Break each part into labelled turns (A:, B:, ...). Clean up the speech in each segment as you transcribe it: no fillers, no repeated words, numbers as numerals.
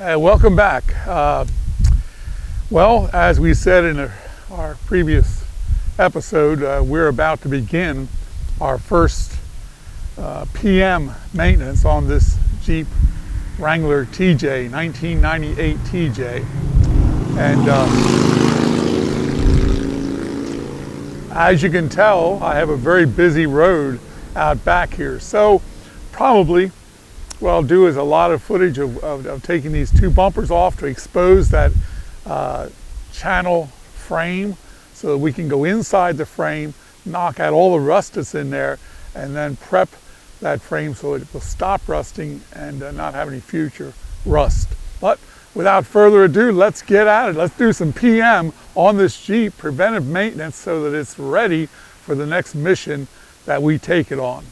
A: Welcome back. Well, as we said in our previous episode, we're about to begin our first PM maintenance on this Jeep Wrangler TJ, 1998 TJ. And as you can tell, I have a very busy road out back here. So probably what I'll do is a lot of footage of taking these two bumpers off to expose that channel frame so that we can go inside the frame, knock out all the rust that's in there, and then prep that frame so it will stop rusting and not have any future rust. But without further ado, let's get at it. Let's do some PM on this Jeep, preventive maintenance, so that it's ready for the next mission that we take it on.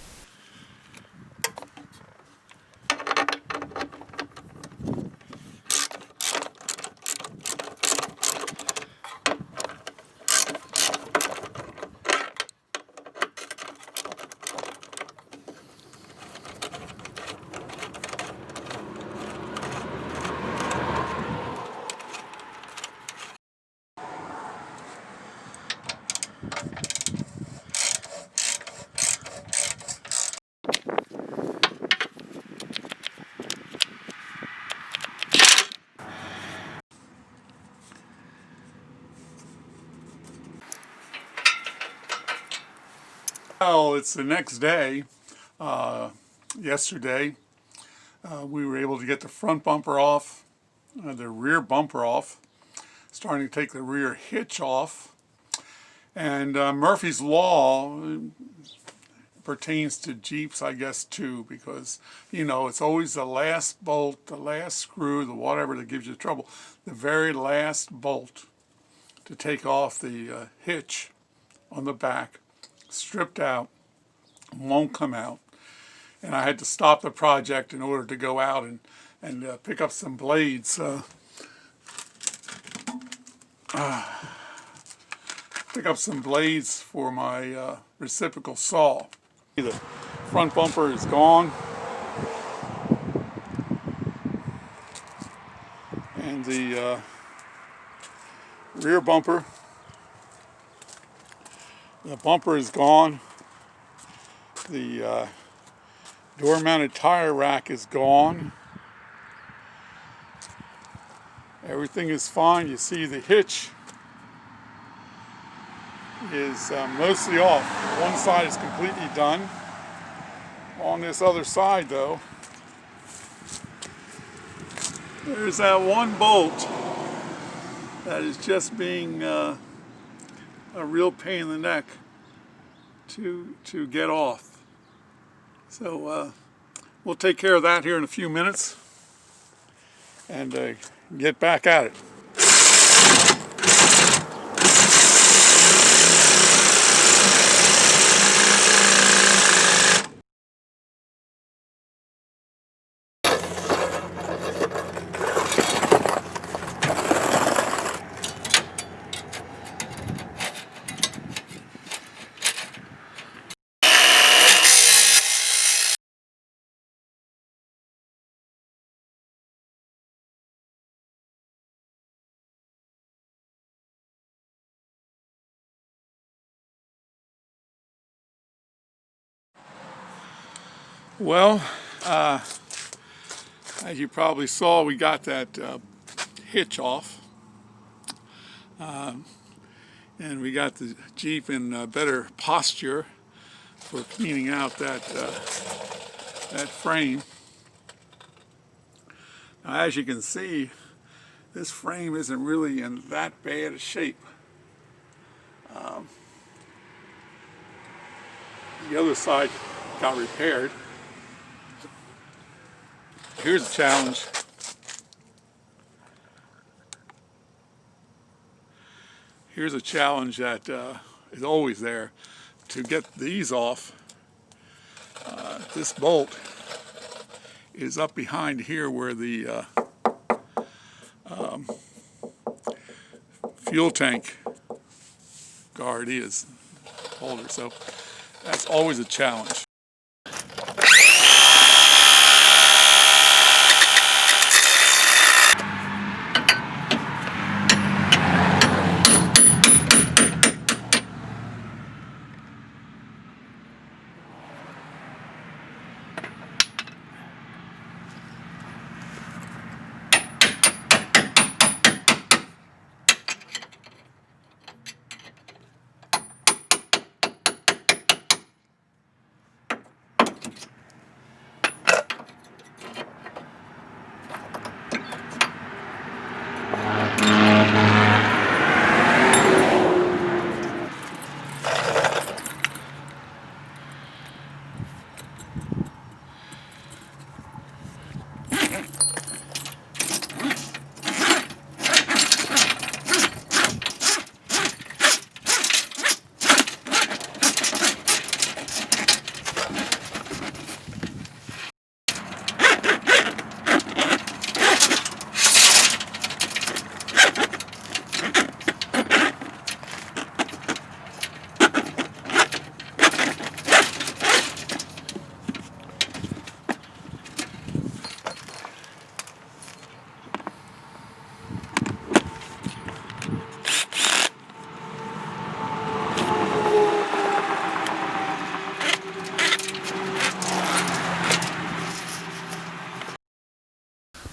A: Well, it's the next day. Yesterday, we were able to get the front bumper off, the rear bumper off, starting to take the rear hitch off. And Murphy's Law pertains to Jeeps, I guess, too, because, you know, it's always the last bolt, the last screw, the whatever that gives you trouble. The very last bolt to take off the hitch on the back, stripped out, won't come out. And I had to stop the project in order to go out and pick up some blades. Pick up some blades for my reciprocal saw. The front bumper is gone. And the rear bumper, the bumper is gone. The door-mounted tire rack is gone. Everything is fine. You see the hitch is mostly off. One side is completely done. On this other side, though, there's that one bolt that is just being a real pain in the neck to get off. So we'll take care of that here in a few minutes and get back at it. Well, as you probably saw, we got that hitch off, and we got the Jeep in better posture for cleaning out that frame. Now, as you can see, this frame isn't really in that bad a shape. The other side got repaired. Here's a challenge. Here's a challenge that is always there. To get these off, this bolt is up behind here where the fuel tank guard is, holder. So that's always a challenge.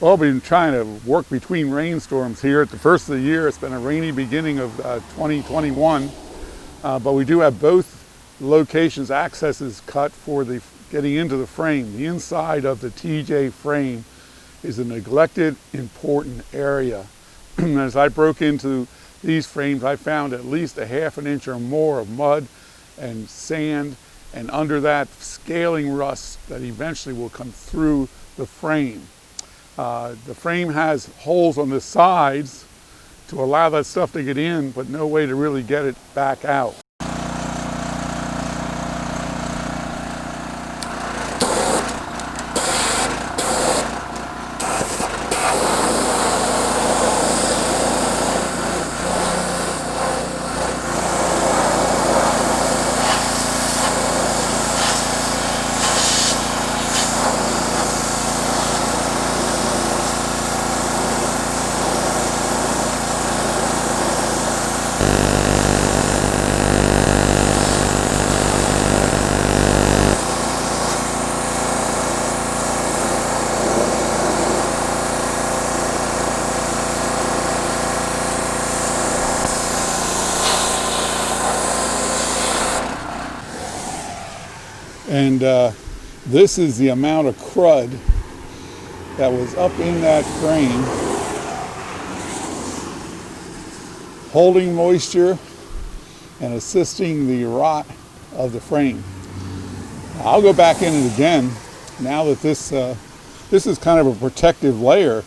A: Well, we've been trying to work between rainstorms here at the first of the year. It's been a rainy beginning of 2021, but we do have both locations accesses cut for the getting into the frame. The inside of the TJ frame is a neglected, important area. As I broke into these frames, I found at least a half an inch or more of mud and sand, and under that scaling rust that eventually will come through the frame. The frame has holes on the sides to allow that stuff to get in, but no way to really get it back out. And this is the amount of crud that was up in that frame, holding moisture and assisting the rot of the frame. I'll go back in it again now that this is kind of a protective layer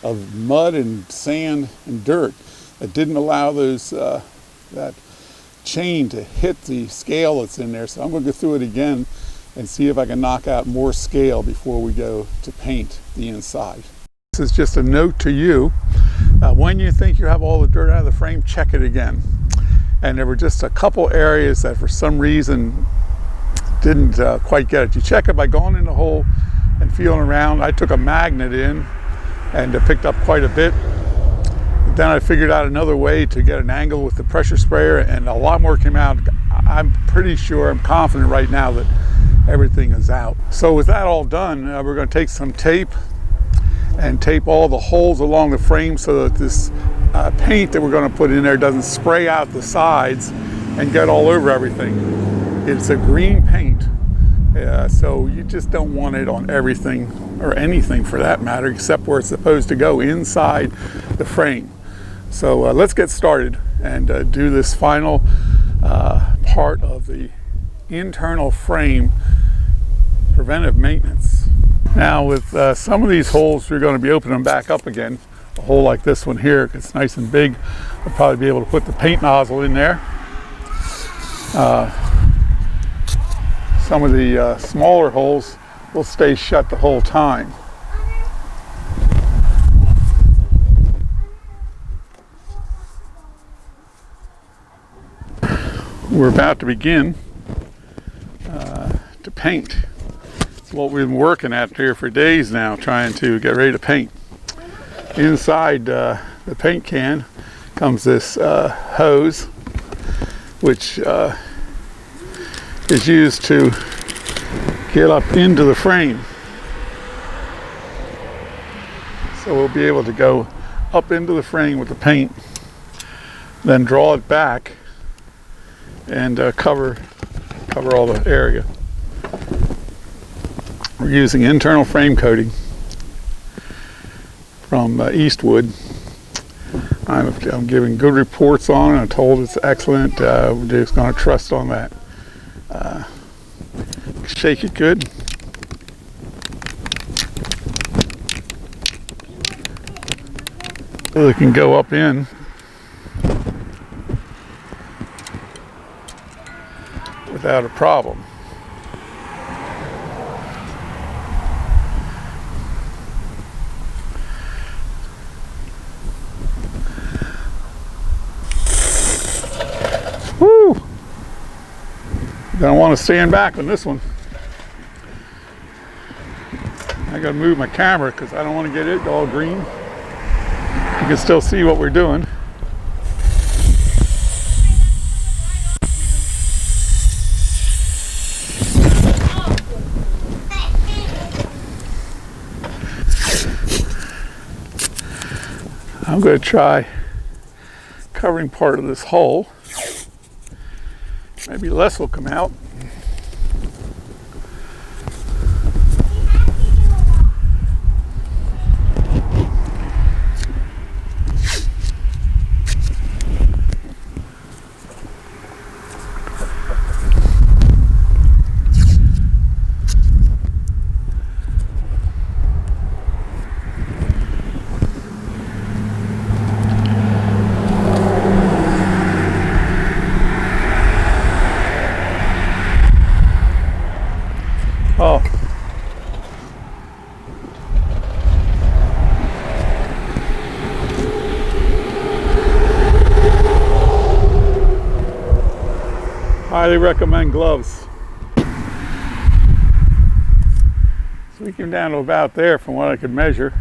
A: of mud and sand and dirt that didn't allow those that chain to hit the scale that's in there. So I'm going to go through it again and see if I can knock out more scale before we go to paint the inside. This is just a note to you. When you think you have all the dirt out of the frame, check it again. And there were just a couple areas that for some reason didn't quite get it. You check it by going in the hole and feeling around. I took a magnet in and picked up quite a bit. Then I figured out another way to get an angle with the pressure sprayer, and a lot more came out. I'm pretty sure, I'm confident right now that everything is out. So with that all done, we're going to take some tape and tape all the holes along the frame so that this paint that we're going to put in there doesn't spray out the sides and get all over everything. It's a green paint, so you just don't want it on everything, or anything for that matter, except where it's supposed to go, inside the frame. So let's get started and do this final part of the internal frame preventive maintenance. Now with some of these holes, we're going to be opening them back up again. A hole like this one here, it's nice and big. I'll probably be able to put the paint nozzle in there. Some of the smaller holes will stay shut the whole time. We're about to begin to paint. It's what we've been working at here for days now, trying to get ready to paint. Inside the paint can comes this hose, which is used to get up into the frame. So we'll be able to go up into the frame with the paint, then draw it back and cover all the area. We're using internal frame coating from Eastwood. I'm giving good reports on it. I'm told it's excellent. We're just going to trust on that. Shake it good. So it can go up in. Without a problem. Woo! Don't want to stand back on this one. I gotta move my camera because I don't want to get it all green. You can still see what we're doing. going to try covering part of this hole. Maybe less will come out. Oh. Highly recommend gloves. So we came down to about there from what I could measure.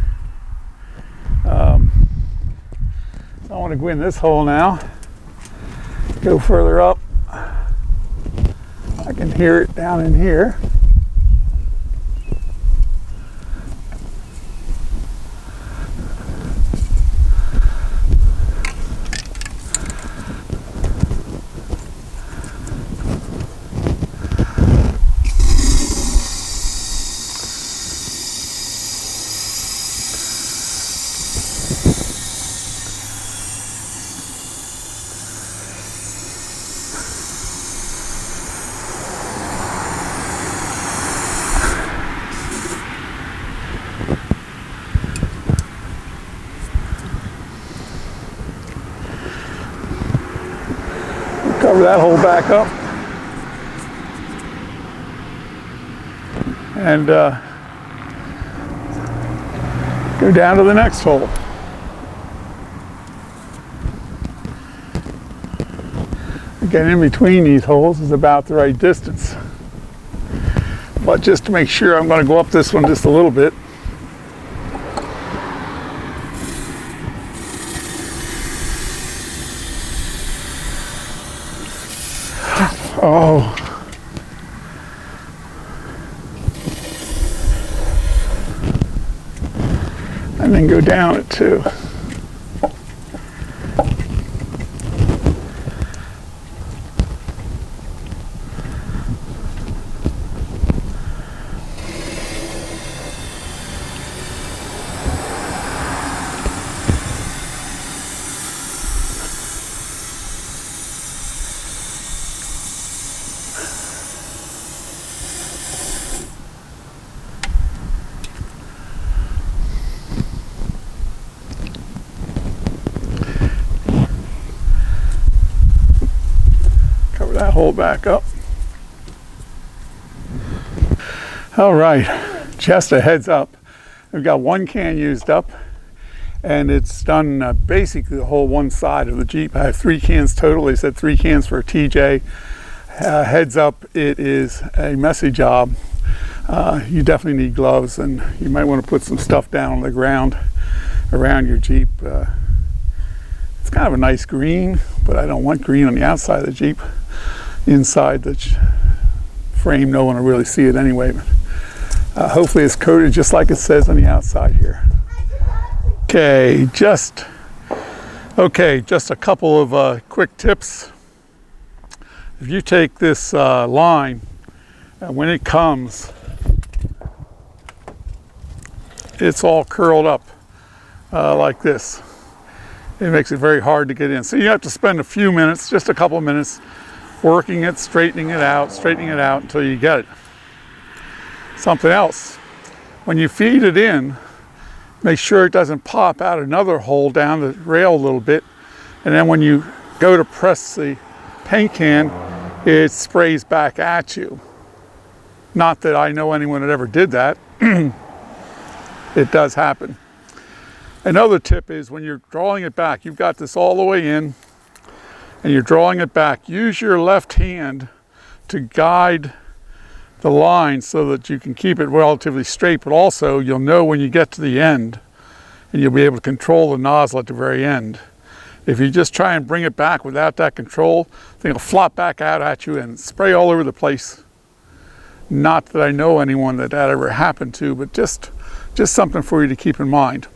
A: So I want to go in this hole now. Go further up. I can hear it down in here. Cover that hole back up and go down to the next hole. Again, in between these holes is about the right distance. But just to make sure, I'm going to go up this one just a little bit. Oh. And then go down it too. That hole back up. All right, just a heads up. We've got one can used up and it's done basically the whole one side of the Jeep. I have 3 cans total. They said 3 cans for a TJ. Heads up, it is a messy job. You definitely need gloves and you might want to put some stuff down on the ground around your Jeep. It's kind of a nice green, but I don't want green on the outside of the Jeep. Inside the frame, no one will really see it anyway. But hopefully it's coated just like it says on the outside here. Okay, just a couple of quick tips. If you take this line, when it comes, it's all curled up like this. It makes it very hard to get in. So you have to spend a few minutes, just a couple of minutes, working it, straightening it out until you get it. Something else, when you feed it in, make sure it doesn't pop out another hole down the rail a little bit, and then when you go to press the paint can, it sprays back at you. Not that I know anyone that ever did that. It does happen. Another tip is when you're drawing it back, you've got this all the way in, and you're drawing it back, use your left hand to guide the line so that you can keep it relatively straight, but also you'll know when you get to the end and you'll be able to control the nozzle at the very end. If you just try and bring it back without that control, the thing will flop back out at you and spray all over the place. Not that I know anyone that ever happened to, but just something for you to keep in mind.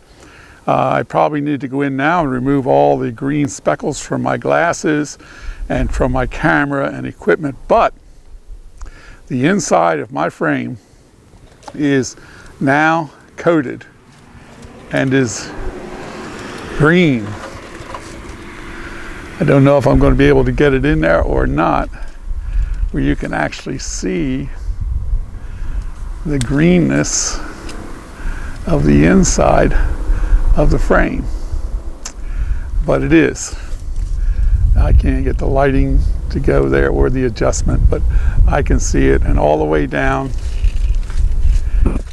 A: I probably need to go in now and remove all the green speckles from my glasses and from my camera and equipment, but the inside of my frame is now coated and is green. I don't know if I'm going to be able to get it in there or not, where you can actually see the greenness of the inside of the frame, but it is. I can't get the lighting to go there or the adjustment, but I can see it, and all the way down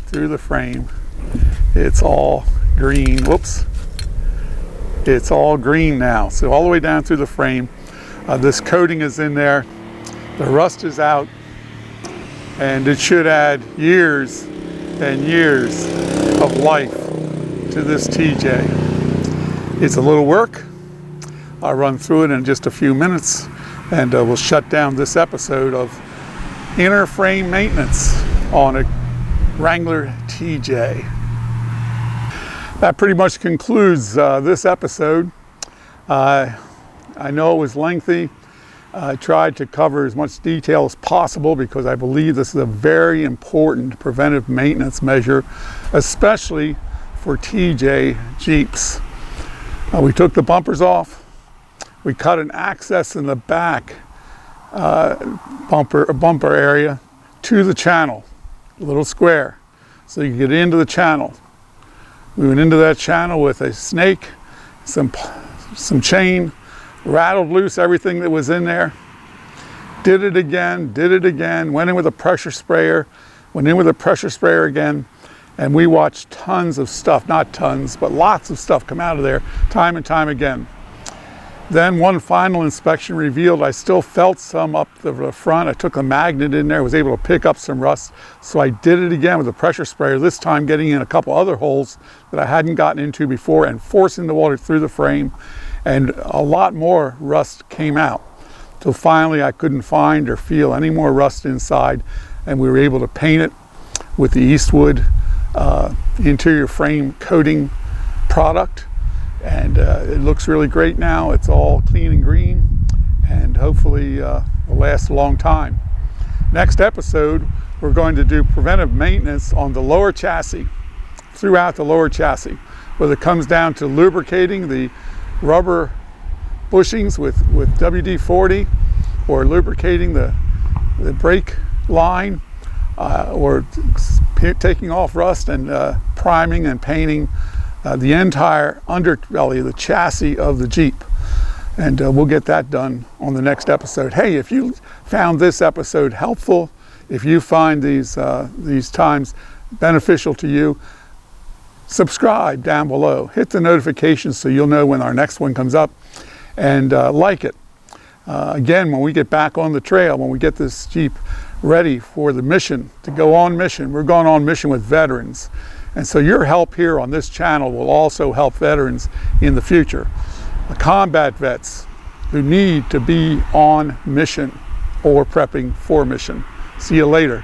A: through the frame it's all green. Whoops, it's all green now. So all the way down through the frame, this coating is in there, the rust is out, and it should add years and years of life to this TJ. It's a little work. I'll run through it in just a few minutes, and we'll shut down this episode of inner frame maintenance on a Wrangler TJ. That pretty much concludes this episode. I know it was lengthy. I tried to cover as much detail as possible because I believe this is a very important preventive maintenance measure, especially for TJ Jeeps. We took the bumpers off. We cut an access in the back bumper area to the channel, a little square, so you can get into the channel. We went into that channel with a snake, some chain, rattled loose everything that was in there. Did it again, went in with a pressure sprayer, went in with a pressure sprayer again, and we watched tons of stuff, not tons, but lots of stuff come out of there time and time again. Then one final inspection revealed I still felt some up the front. I took a magnet in there, was able to pick up some rust. So I did it again with a pressure sprayer, this time getting in a couple other holes that I hadn't gotten into before and forcing the water through the frame. And a lot more rust came out. So finally I couldn't find or feel any more rust inside, and we were able to paint it with the Eastwood interior frame coating product. And it looks really great now. It's all clean and green, and hopefully will last a long time. Next episode, we're going to do preventive maintenance on the lower chassis, throughout the lower chassis, whether it comes down to lubricating the rubber bushings with WD-40, or lubricating the brake line, or taking off rust and priming and painting the entire underbelly, the chassis of the Jeep. And we'll get that done on the next episode. Hey, if you found this episode helpful, if you find these times beneficial to you, subscribe down below. Hit the notifications so you'll know when our next one comes up, and like it. Again, when we get back on the trail, when we get this Jeep ready for the mission, to go on mission, we're going on mission with veterans. And so your help here on this channel will also help veterans in the future. Combat vets who need to be on mission or prepping for mission. See you later.